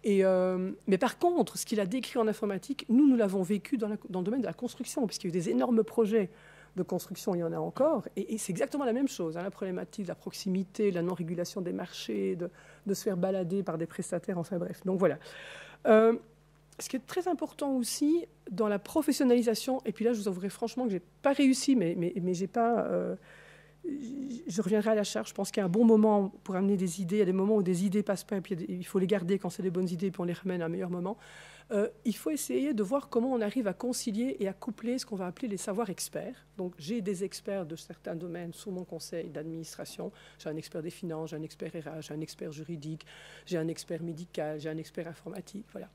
Mais par contre, ce qu'il a décrit en informatique, nous l'avons vécu dans le domaine de la construction, puisqu'il y a eu des énormes projets de construction, il y en a encore, et c'est exactement la même chose, la problématique de la proximité, de la non-régulation des marchés, de se faire balader par des prestataires, enfin bref. Donc voilà. Ce qui est très important aussi dans la professionnalisation, et puis là je vous avouerai franchement que je n'ai pas réussi, mais j'ai pas, je reviendrai à la charge. Je pense qu'il y a un bon moment pour amener des idées. Il y a des moments où des idées ne passent pas, et puis il faut les garder quand c'est des bonnes idées, puis on les ramène à un meilleur moment. Il faut essayer de voir comment on arrive à concilier et à coupler ce qu'on va appeler les savoirs experts. Donc j'ai des experts de certains domaines sous mon conseil d'administration. J'ai un expert des finances, j'ai un expert RH, j'ai un expert juridique, j'ai un expert médical, j'ai un expert informatique, voilà.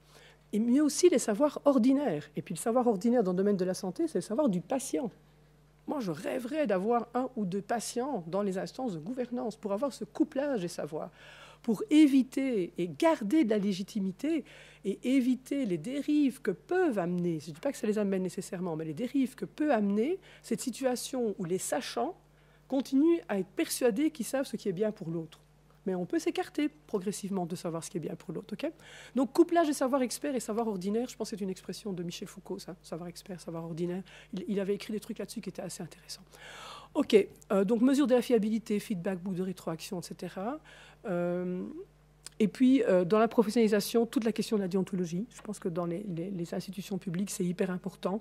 Mais aussi les savoirs ordinaires. Et puis le savoir ordinaire dans le domaine de la santé, c'est le savoir du patient. Moi, je rêverais d'avoir 1 ou 2 patients dans les instances de gouvernance pour avoir ce couplage des savoirs, pour éviter et garder de la légitimité et éviter les dérives que peuvent amener, je ne dis pas que ça les amène nécessairement, mais les dérives que peut amener cette situation où les sachants continuent à être persuadés qu'ils savent ce qui est bien pour l'autre. Mais on peut s'écarter progressivement de savoir ce qui est bien pour l'autre. Okay, donc, couplage des savoirs experts et savoirs ordinaires, je pense que c'est une expression de Michel Foucault, ça, savoir expert, savoir ordinaire. Il avait écrit des trucs là-dessus qui étaient assez intéressants. OK, donc mesure de la fiabilité, feedback, boucle de rétroaction, etc. Et puis, dans la professionnalisation, toute la question de la déontologie. Je pense que dans les institutions publiques, c'est hyper important.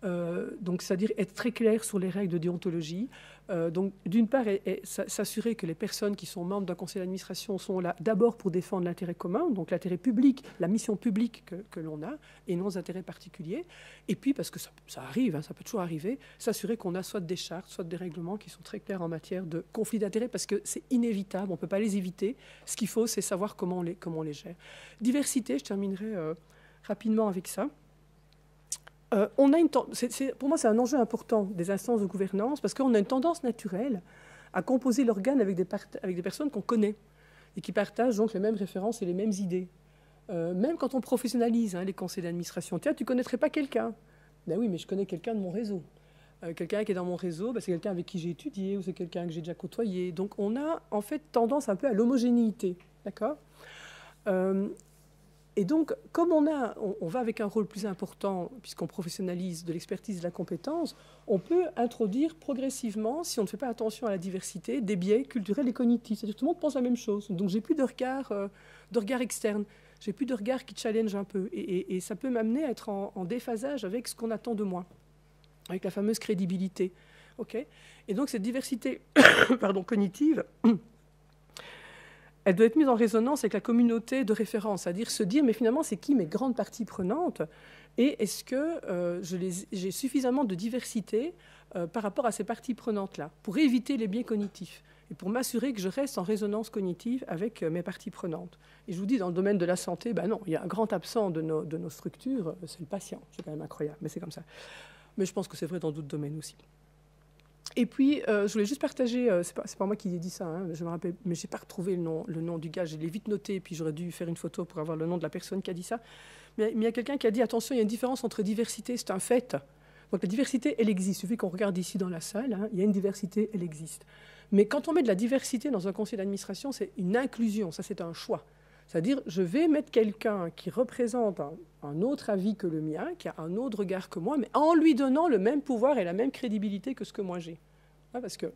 Donc, c'est-à-dire être très clair sur les règles de déontologie. Donc, d'une part, s'assurer que les personnes qui sont membres d'un conseil d'administration sont là d'abord pour défendre l'intérêt commun, donc l'intérêt public, la mission publique que l'on a, et non les intérêts particuliers. Et puis, parce que ça arrive, hein, ça peut toujours arriver, s'assurer qu'on a soit des chartes, soit des règlements qui sont très clairs en matière de conflit d'intérêts, parce que c'est inévitable, on ne peut pas les éviter. Ce qu'il faut, c'est savoir comment on les gère. Diversité, je terminerai rapidement avec ça. Pour moi, c'est un enjeu important des instances de gouvernance parce qu'on a une tendance naturelle à composer l'organe avec des personnes qu'on connaît et qui partagent donc les mêmes références et les mêmes idées. Même quand on professionnalise les conseils d'administration. Tiens, tu ne connaîtrais pas quelqu'un? Ben oui, mais je connais quelqu'un de mon réseau. Quelqu'un qui est dans mon réseau, c'est quelqu'un avec qui j'ai étudié ou c'est quelqu'un que j'ai déjà côtoyé. Donc on a en fait tendance un peu à l'homogénéité. D'accord ? Et donc, comme on va avec un rôle plus important, puisqu'on professionnalise de l'expertise et de la compétence, on peut introduire progressivement, si on ne fait pas attention à la diversité, des biais culturels et cognitifs. C'est-à-dire que tout le monde pense la même chose. Donc, j'ai plus de regard externe. J'ai plus de regard qui challenge un peu. Et ça peut m'amener à être en déphasage avec ce qu'on attend de moi, avec la fameuse crédibilité. Okay, et donc, cette diversité cognitive... elle doit être mise en résonance avec la communauté de référence, c'est-à-dire se dire, mais finalement, c'est qui mes grandes parties prenantes et est-ce que j'ai suffisamment de diversité par rapport à ces parties prenantes-là pour éviter les biais cognitifs et pour m'assurer que je reste en résonance cognitive avec mes parties prenantes. Et je vous dis, dans le domaine de la santé, ben non, il y a un grand absent de nos structures, c'est le patient. C'est quand même incroyable, mais c'est comme ça. Mais je pense que c'est vrai dans d'autres domaines aussi. Et puis, je voulais juste partager, c'est pas moi qui ai dit ça, hein, je me rappelle, mais je n'ai pas retrouvé le nom du gars, je l'ai vite noté, puis j'aurais dû faire une photo pour avoir le nom de la personne qui a dit ça. Mais il y a quelqu'un qui a dit, attention, il y a une différence entre diversité, c'est un fait. Donc la diversité, elle existe. Il suffit qu'on regarde ici dans la salle, hein, il y a une diversité, elle existe. Mais quand on met de la diversité dans un conseil d'administration, c'est une inclusion, ça c'est un choix. C'est-à-dire, je vais mettre quelqu'un qui représente un autre avis que le mien, qui a un autre regard que moi, mais en lui donnant le même pouvoir et la même crédibilité que ce que moi j'ai. Parce que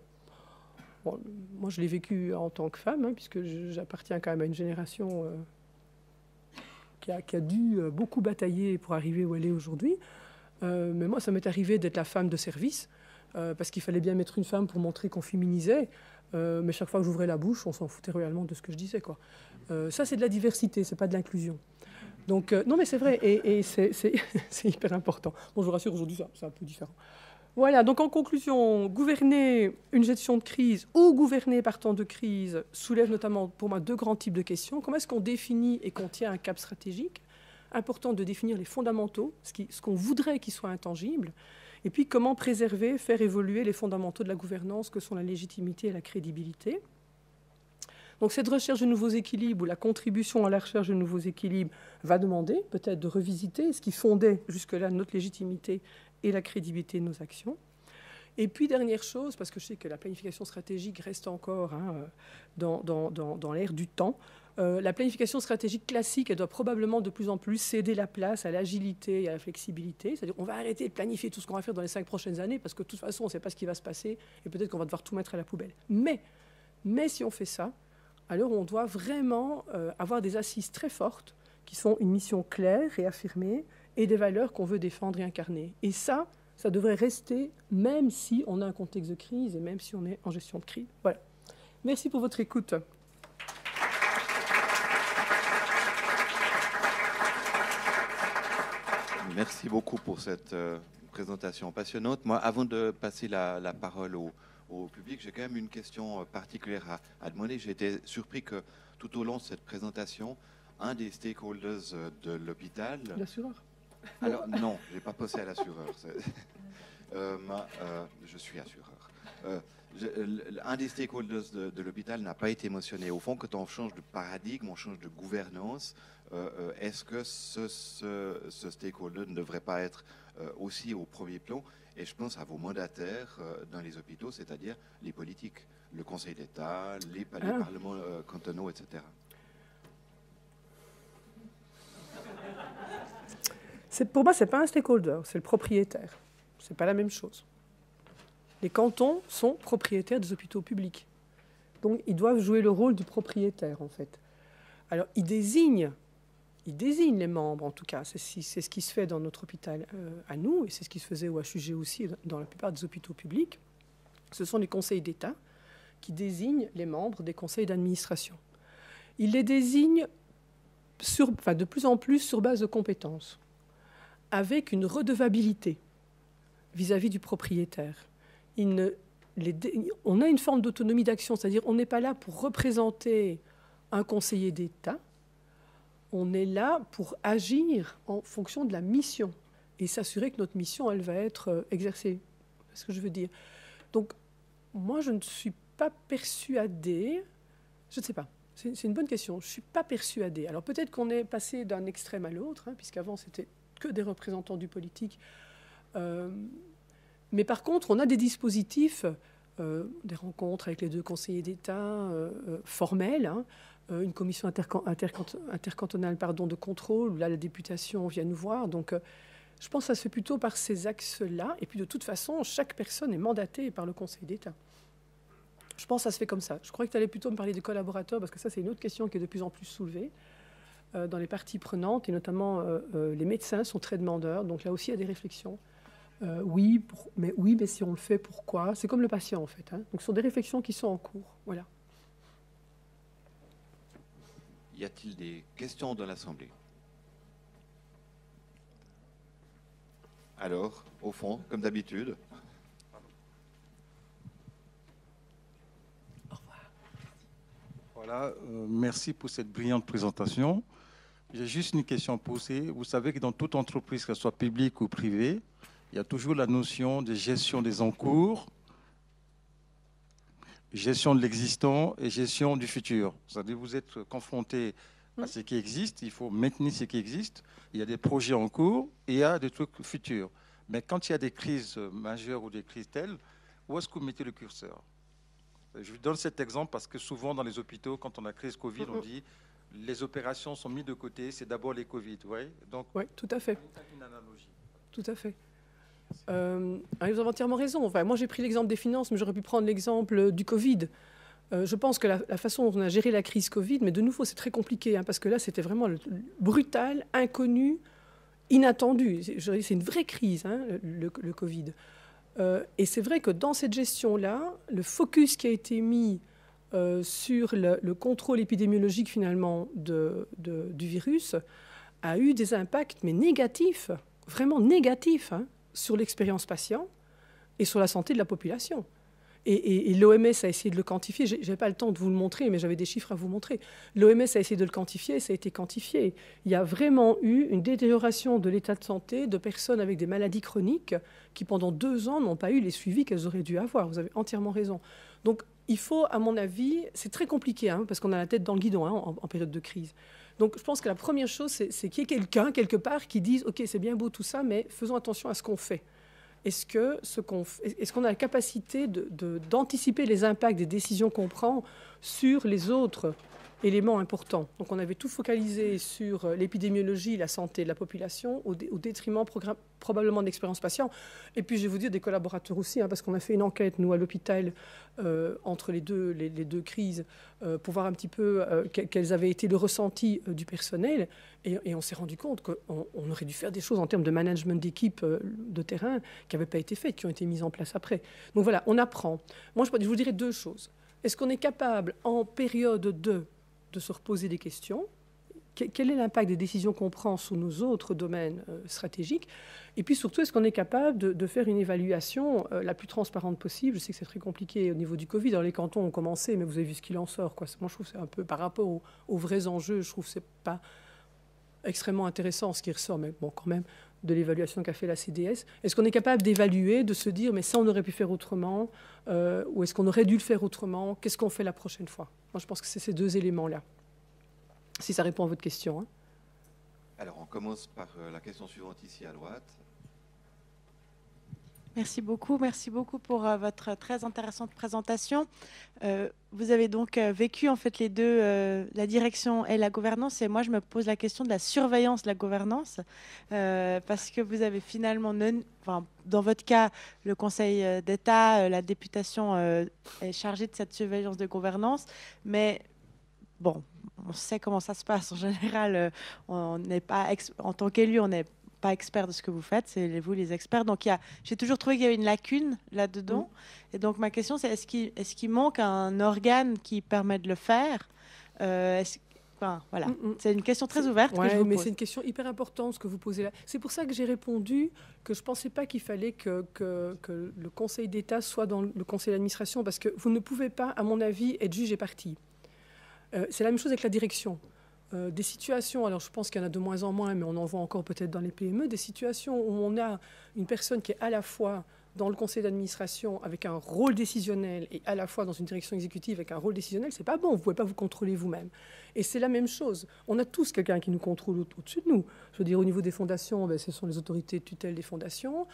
bon, moi, je l'ai vécu en tant que femme, hein, puisque j'appartiens quand même à une génération qui a dû beaucoup batailler pour arriver où elle est aujourd'hui. Mais moi, ça m'est arrivé d'être la femme de service, parce qu'il fallait bien mettre une femme pour montrer qu'on féminisait. Mais chaque fois que j'ouvrais la bouche, on s'en foutait royalement de ce que je disais, quoi. Ça, c'est de la diversité, c'est pas de l'inclusion. Donc, non, mais c'est vrai, et c'est hyper important. Bon, je vous rassure, aujourd'hui, c'est un peu différent. Voilà, donc en conclusion, gouverner une gestion de crise ou gouverner par temps de crise soulève notamment pour moi deux grands types de questions. Comment est-ce qu'on définit et qu'on tient un cap stratégique? Important de définir les fondamentaux, ce qu'on voudrait qu'ils soient intangibles. Et puis comment préserver, faire évoluer les fondamentaux de la gouvernance que sont la légitimité et la crédibilité. Donc cette recherche de nouveaux équilibres ou la contribution à la recherche de nouveaux équilibres va demander peut-être de revisiter ce qui fondait jusque-là notre légitimité et la crédibilité de nos actions. Et puis, dernière chose, parce que je sais que la planification stratégique reste encore dans l'ère du temps, la planification stratégique classique, elle doit probablement de plus en plus céder la place à l'agilité et à la flexibilité. C'est-à-dire qu'on va arrêter de planifier tout ce qu'on va faire dans les 5 prochaines années, parce que de toute façon, on ne sait pas ce qui va se passer, et peut-être qu'on va devoir tout mettre à la poubelle. Mais si on fait ça, alors on doit vraiment avoir des assises très fortes, qui sont une mission claire et affirmée, et des valeurs qu'on veut défendre et incarner. Et ça devrait rester, même si on a un contexte de crise et même si on est en gestion de crise. Voilà. Merci pour votre écoute. Merci beaucoup pour cette présentation passionnante. Moi, avant de passer la parole au public, j'ai quand même une question particulière à demander. J'ai été surpris que tout au long de cette présentation, un des stakeholders de l'hôpital... L'assureur. Alors, non, je n'ai pas posé à l'assureur. Je suis assureur. Un des stakeholders de l'hôpital n'a pas été mentionné. Au fond, quand on change de paradigme, on change de gouvernance, est-ce que ce stakeholder ne devrait pas être aussi au premier plan? Et je pense à vos mandataires dans les hôpitaux, c'est-à-dire les politiques, le Conseil d'État, les parlements cantonaux, etc. Pour moi, ce n'est pas un stakeholder, c'est le propriétaire. Ce n'est pas la même chose. Les cantons sont propriétaires des hôpitaux publics. Donc, ils doivent jouer le rôle du propriétaire, en fait. Alors, ils désignent les membres, en tout cas. C'est ce qui se fait dans notre hôpital à nous, et c'est ce qui se faisait au HUG aussi, dans la plupart des hôpitaux publics. Ce sont les conseils d'État qui désignent les membres des conseils d'administration. Ils les désignent de plus en plus sur base de compétences, avec une redevabilité vis-à-vis du propriétaire. On a une forme d'autonomie d'action, c'est-à-dire on n'est pas là pour représenter un conseiller d'État, on est là pour agir en fonction de la mission et s'assurer que notre mission, elle va être exercée. C'est ce que je veux dire. Donc, moi, je ne suis pas persuadée, je ne sais pas, c'est une bonne question, je ne suis pas persuadée. Alors peut-être qu'on est passé d'un extrême à l'autre, puisqu'avant c'était que des représentants du politique. Mais par contre, on a des dispositifs, des rencontres avec les 2 conseillers d'État formels, une commission intercantonale de contrôle, où là, la députation vient nous voir. Donc, je pense que ça se fait plutôt par ces axes-là. Et puis, de toute façon, chaque personne est mandatée par le Conseil d'État. Je pense que ça se fait comme ça. Je crois que tu allais plutôt me parler des collaborateurs, parce que ça, c'est une autre question qui est de plus en plus soulevée dans les parties prenantes, et notamment les médecins sont très demandeurs. Donc, là aussi, il y a des réflexions. Oui, mais si on le fait, pourquoi? C'est comme le patient, en fait. Donc, ce sont des réflexions qui sont en cours. Voilà. Y a-t-il des questions dans l'Assemblée? Alors, au fond, comme d'habitude. Au revoir. Voilà, merci pour cette brillante présentation. J'ai juste une question à poser. Vous savez que dans toute entreprise, qu'elle soit publique ou privée, il y a toujours la notion de gestion des encours, gestion de l'existant et gestion du futur. C'est-à-dire que vous êtes confronté à ce qui existe, il faut maintenir ce qui existe. Il y a des projets en cours et il y a des trucs futurs. Mais quand il y a des crises majeures ou des crises telles, où est-ce que vous mettez le curseur? Je vous donne cet exemple parce que souvent dans les hôpitaux, quand on a crise Covid, on dit les opérations sont mises de côté, c'est d'abord les Covid. Donc, oui, tout à fait. Une analogie. Tout à fait. Vous avez entièrement raison. Enfin, moi, j'ai pris l'exemple des finances, mais j'aurais pu prendre l'exemple du Covid. Je pense que la façon dont on a géré la crise Covid, mais de nouveau, c'est très compliqué, parce que là, c'était vraiment brutal, inconnu, inattendu. C'est une vraie crise, le Covid. Et c'est vrai que dans cette gestion-là, le focus qui a été mis sur le contrôle épidémiologique, finalement, du virus, a eu des impacts, mais négatifs, vraiment négatifs, sur l'expérience patient et sur la santé de la population. Et l'OMS a essayé de le quantifier. Je n'avais pas le temps de vous le montrer, mais j'avais des chiffres à vous montrer. L'OMS a essayé de le quantifier et ça a été quantifié. Il y a vraiment eu une détérioration de l'état de santé de personnes avec des maladies chroniques qui, pendant 2 ans, n'ont pas eu les suivis qu'elles auraient dû avoir. Vous avez entièrement raison. Donc, il faut, à mon avis, c'est très compliqué, parce qu'on a la tête dans le guidon en période de crise. Donc, je pense que la première chose, c'est qu'il y ait quelqu'un, quelque part, qui dise « Ok, c'est bien beau tout ça, mais faisons attention à ce qu'on fait ». Est-ce qu'on a la capacité d'anticiper les impacts des décisions qu'on prend sur les autres éléments importants? Donc, on avait tout focalisé sur l'épidémiologie, la santé de la population, au détriment probablement de l'expérience patient. Et puis, je vais vous dire, des collaborateurs aussi, parce qu'on a fait une enquête, nous, à l'hôpital, entre les deux crises, pour voir un petit peu quels avaient été le ressenti du personnel. Et on s'est rendu compte qu'on aurait dû faire des choses en termes de management d'équipe de terrain qui n'avaient pas été faites, qui ont été mises en place après. Donc voilà, on apprend. Moi, je vous dirais 2 choses. Est-ce qu'on est capable, en période de se reposer des questions? Quel est l'impact des décisions qu'on prend sur nos autres domaines stratégiques? Et puis surtout, est-ce qu'on est capable de faire une évaluation la plus transparente possible? Je sais que c'est très compliqué au niveau du Covid. Alors, les cantons ont commencé, mais vous avez vu ce qu'il en sort, quoi. Moi, je trouve que c'est un peu, par rapport aux vrais enjeux, je trouve que ce n'est pas extrêmement intéressant ce qui ressort, mais bon, quand même, de l'évaluation qu'a fait la CDS. Est-ce qu'on est capable d'évaluer, de se dire, mais ça, on aurait pu faire autrement, ou est-ce qu'on aurait dû le faire autrement? Qu'est-ce qu'on fait la prochaine fois? Moi, je pense que c'est ces deux éléments-là, si ça répond à votre question. Hein. Alors, on commence par la question suivante ici à droite. Merci beaucoup pour votre très intéressante présentation. Vous avez donc vécu en fait les deux, la direction et la gouvernance, et moi je me pose la question de la surveillance de la gouvernance, parce que vous avez finalement, dans votre cas, le Conseil d'État, la députation est chargée de cette surveillance de gouvernance, mais bon, on sait comment ça se passe en général. On n'est pas en tant qu'élu, on n'est pas expert de ce que vous faites, c'est vous les experts. Donc j'ai toujours trouvé qu'il y avait une lacune là-dedans. Et donc ma question, c'est est-ce qu'il manque un organe qui permet de le faire? Voilà. C'est une question très ouverte que je vous pose. Mais c'est une question hyper importante ce que vous posez là. C'est pour ça que j'ai répondu que je ne pensais pas qu'il fallait que le Conseil d'État soit dans le Conseil d'administration, parce que vous ne pouvez pas, à mon avis, être juge et partie. C'est la même chose avec la direction. Des situations, alors je pense qu'il y en a de moins en moins, mais on en voit encore peut-être dans les PME, des situations où on a une personne qui est à la fois dans le conseil d'administration avec un rôle décisionnel et à la fois dans une direction exécutive avec un rôle décisionnel, c'est pas bon, vous ne pouvez pas vous contrôler vous-même. Et c'est la même chose. On a tous quelqu'un qui nous contrôle au-dessus de nous. Je veux dire, au niveau des fondations, ce sont les autorités de tutelle des fondations,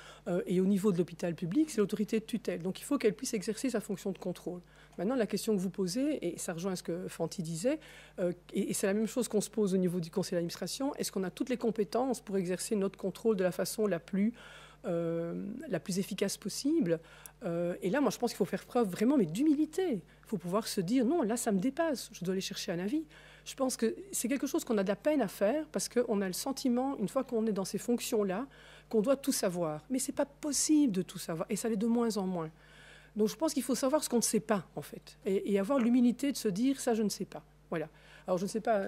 et au niveau de l'hôpital public, c'est l'autorité de tutelle. Donc il faut qu'elle puisse exercer sa fonction de contrôle. Maintenant, la question que vous posez, et ça rejoint ce que Fanti disait, et c'est la même chose qu'on se pose au niveau du conseil d'administration, est-ce qu'on a toutes les compétences pour exercer notre contrôle de la façon la plus efficace possible? Et là, moi, je pense qu'il faut faire preuve vraiment d'humilité. Il faut pouvoir se dire, non, là, ça me dépasse, je dois aller chercher un avis. Je pense que c'est quelque chose qu'on a de la peine à faire, parce qu'on a le sentiment, une fois qu'on est dans ces fonctions-là, qu'on doit tout savoir. Mais ce n'est pas possible de tout savoir, et ça l'est de moins en moins. Donc je pense qu'il faut savoir ce qu'on ne sait pas, en fait, et avoir l'humilité de se dire, ça, je ne sais pas. Voilà. Alors je ne sais pas,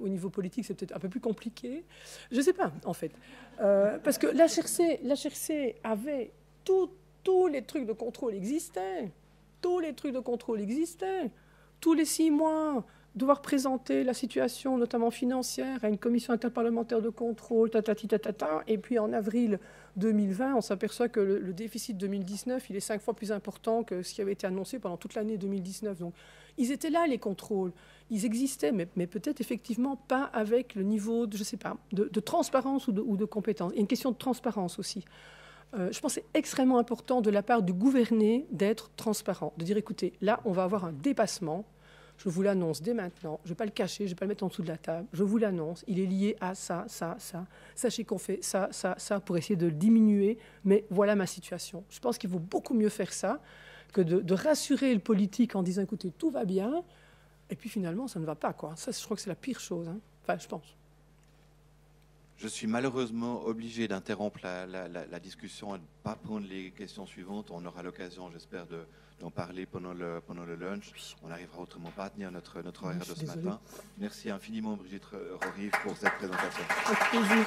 au niveau politique, c'est peut-être un peu plus compliqué. Je ne sais pas, en fait. Parce que l'HRC avait tous les trucs de contrôle existaient. Tous les trucs de contrôle existaient. Tous les 6 mois, devoir présenter la situation, notamment financière, à une commission interparlementaire de contrôle, et puis en avril 2020, on s'aperçoit que le déficit 2019, il est 5 fois plus important que ce qui avait été annoncé pendant toute l'année 2019. Donc, ils étaient là, les contrôles. Ils existaient, mais peut-être effectivement pas avec le niveau, je sais pas, de transparence ou de compétence. Et une question de transparence aussi. Je pense que c'est extrêmement important de la part du gouverné d'être transparent, de dire, écoutez, là, on va avoir un dépassement. Je vous l'annonce dès maintenant. Je ne vais pas le cacher, je ne vais pas le mettre en dessous de la table. Je vous l'annonce. Il est lié à ça, ça, ça. Sachez qu'on fait ça, ça, ça pour essayer de le diminuer. Mais voilà ma situation. Je pense qu'il vaut beaucoup mieux faire ça que de rassurer le politique en disant, écoutez, tout va bien. Et puis finalement, ça ne va pas, quoi. Ça, je crois que c'est la pire chose. Hein. Enfin, je pense. Je suis malheureusement obligé d'interrompre la discussion et de ne pas prendre les questions suivantes. On aura l'occasion, j'espère, d'en parler pendant le lunch. Oui. On n'arrivera autrement pas à tenir notre horaire de ce matin. Merci infiniment, Brigitte Rorive, pour cette présentation. Avec plaisir.